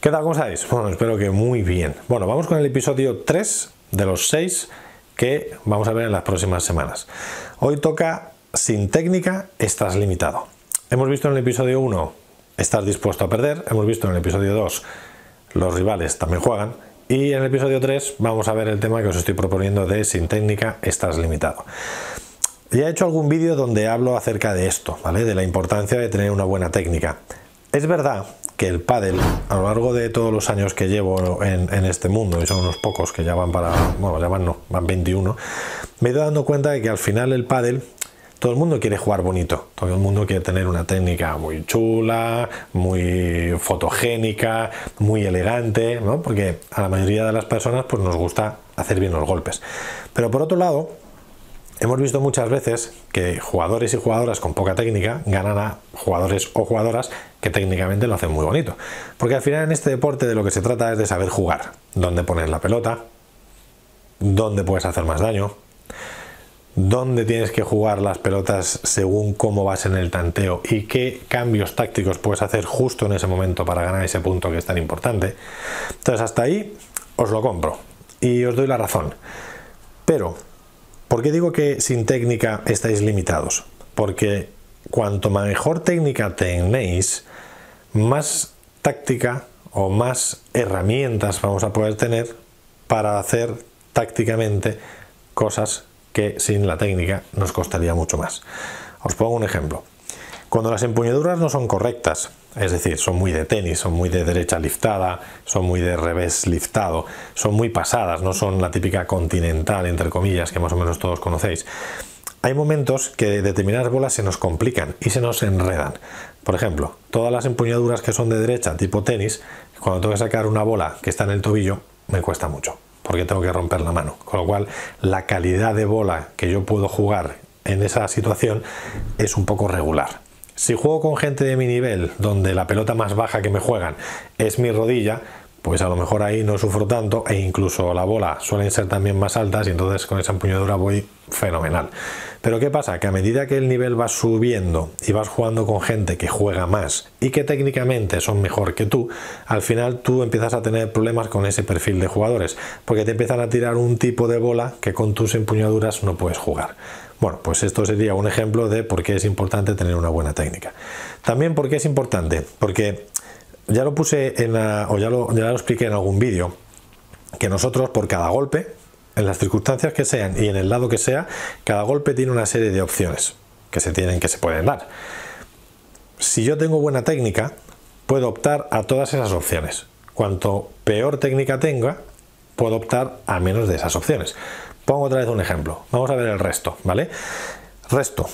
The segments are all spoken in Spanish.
¿Qué tal? ¿Cómo estáis? Bueno, espero que muy bien. Bueno, vamos con el episodio 3 de los 6 que vamos a ver en las próximas semanas. Hoy toca sin técnica, estás limitado. Hemos visto en el episodio 1, estás dispuesto a perder. Hemos visto en el episodio 2, los rivales también juegan. Y en el episodio 3 vamos a ver el tema que os estoy proponiendo de sin técnica, estás limitado. Ya he hecho algún vídeo donde hablo acerca de esto, ¿vale? De la importancia de tener una buena técnica. Es verdad que el pádel, a lo largo de todos los años que llevo en este mundo, y son unos pocos que ya van van 21, me he ido dando cuenta de que al final el pádel, todo el mundo quiere jugar bonito, todo el mundo quiere tener una técnica muy chula, muy fotogénica, muy elegante, ¿no? Porque a la mayoría de las personas pues nos gusta hacer bien los golpes. Pero por otro lado, hemos visto muchas veces que jugadores y jugadoras con poca técnica ganan a jugadores o jugadoras que técnicamente lo hacen muy bonito. Porque al final en este deporte de lo que se trata es de saber jugar. Dónde poner la pelota, dónde puedes hacer más daño, dónde tienes que jugar las pelotas según cómo vas en el tanteo y qué cambios tácticos puedes hacer justo en ese momento para ganar ese punto que es tan importante. Entonces hasta ahí os lo compro y os doy la razón. Pero ¿por qué digo que sin técnica estáis limitados? Porque cuanto mejor técnica tenéis, más táctica o más herramientas vamos a poder tener para hacer tácticamente cosas que sin la técnica nos costaría mucho más. Os pongo un ejemplo. Cuando las empuñaduras no son correctas, es decir, son muy de tenis, son muy de derecha liftada, son muy de revés liftado, son muy pasadas, no son la típica continental, entre comillas, que más o menos todos conocéis. Hay momentos que determinadas bolas se nos complican y se nos enredan. Por ejemplo, todas las empuñaduras que son de derecha, tipo tenis, cuando tengo que sacar una bola que está en el tobillo, me cuesta mucho, porque tengo que romper la mano. Con lo cual, la calidad de bola que yo puedo jugar en esa situación es un poco regular. Si juego con gente de mi nivel, donde la pelota más baja que me juegan es mi rodilla, pues a lo mejor ahí no sufro tanto e incluso la bola suelen ser también más altas y entonces con esa empuñadura voy fenomenal. Pero ¿qué pasa? Que a medida que el nivel va subiendo y vas jugando con gente que juega más y que técnicamente son mejor que tú, al final tú empiezas a tener problemas con ese perfil de jugadores, porque te empiezan a tirar un tipo de bola que con tus empuñaduras no puedes jugar. Bueno, pues esto sería un ejemplo de por qué es importante tener una buena técnica. También por qué es importante, porque ya lo puse ya lo expliqué en algún vídeo, que nosotros por cada golpe, en las circunstancias que sean y en el lado que sea, cada golpe tiene una serie de opciones que se pueden dar. Si yo tengo buena técnica, puedo optar a todas esas opciones. Cuanto peor técnica tenga, puedo optar a menos de esas opciones. Pongo otra vez un ejemplo. Vamos a ver el resto, ¿vale? Resto.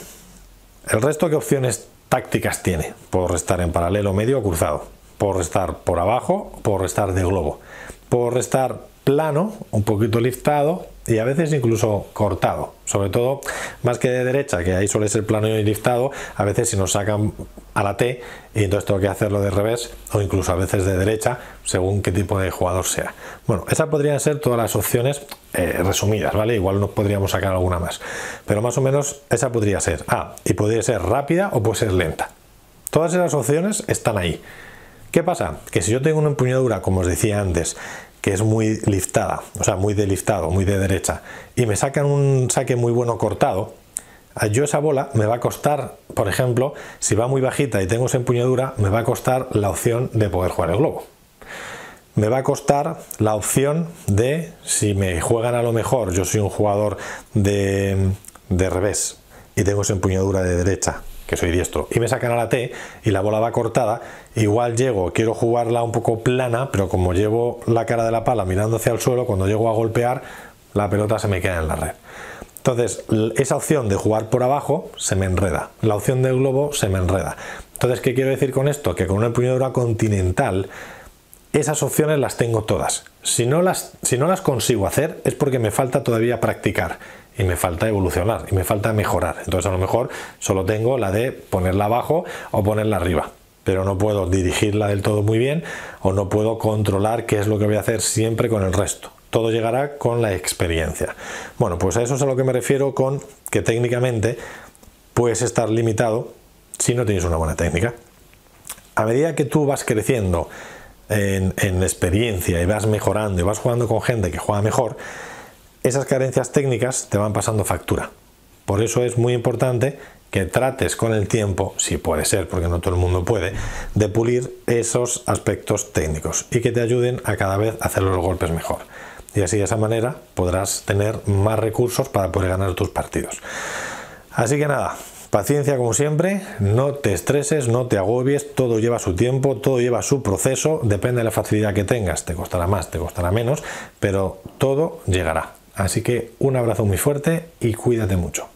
¿El resto qué opciones tácticas tiene? Puedo restar en paralelo, medio o cruzado. Puedo restar por abajo, puedo restar de globo. Puedo restar plano, un poquito liftado y a veces incluso cortado. Sobre todo, más que de derecha, que ahí suele ser plano y liftado, a veces si nos sacan a la T y entonces tengo que hacerlo de revés o incluso a veces de derecha, según qué tipo de jugador sea. Bueno, esas podrían ser todas las opciones resumidas, ¿vale? Igual nos podríamos sacar alguna más. Pero más o menos esa podría ser. Y podría ser rápida o puede ser lenta. Todas esas opciones están ahí. ¿Qué pasa? Que si yo tengo una empuñadura, como os decía antes, que es muy liftada, o sea, muy de liftado, muy de derecha, y me sacan un saque muy bueno cortado, yo esa bola me va a costar, por ejemplo, si va muy bajita y tengo esa empuñadura, me va a costar la opción de poder jugar el globo. Me va a costar la opción de, si me juegan a lo mejor, yo soy un jugador de revés y tengo esa empuñadura de derecha, que soy diestro, y me sacan a la T y la bola va cortada, igual quiero jugarla un poco plana, pero como llevo la cara de la pala mirando hacia el suelo, cuando llego a golpear, la pelota se me queda en la red. Entonces, esa opción de jugar por abajo se me enreda, la opción del globo se me enreda. Entonces, ¿qué quiero decir con esto? Que con una empuñadura continental, esas opciones las tengo todas. Si no las consigo hacer, es porque me falta todavía practicar. Y me falta evolucionar, y me falta mejorar. Entonces a lo mejor solo tengo la de ponerla abajo o ponerla arriba. Pero no puedo dirigirla del todo muy bien o no puedo controlar qué es lo que voy a hacer siempre con el resto. Todo llegará con la experiencia. Bueno, pues a eso es a lo que me refiero con que técnicamente puedes estar limitado si no tienes una buena técnica. A medida que tú vas creciendo en experiencia y vas mejorando y vas jugando con gente que juega mejor, esas carencias técnicas te van pasando factura. Por eso es muy importante que trates con el tiempo, si puede ser, porque no todo el mundo puede, de pulir esos aspectos técnicos y que te ayuden a cada vez hacer los golpes mejor. Y así de esa manera podrás tener más recursos para poder ganar tus partidos. Así que nada, paciencia como siempre, no te estreses, no te agobies, todo lleva su tiempo, todo lleva su proceso, depende de la facilidad que tengas, te costará más, te costará menos, pero todo llegará. Así que un abrazo muy fuerte y cuídate mucho.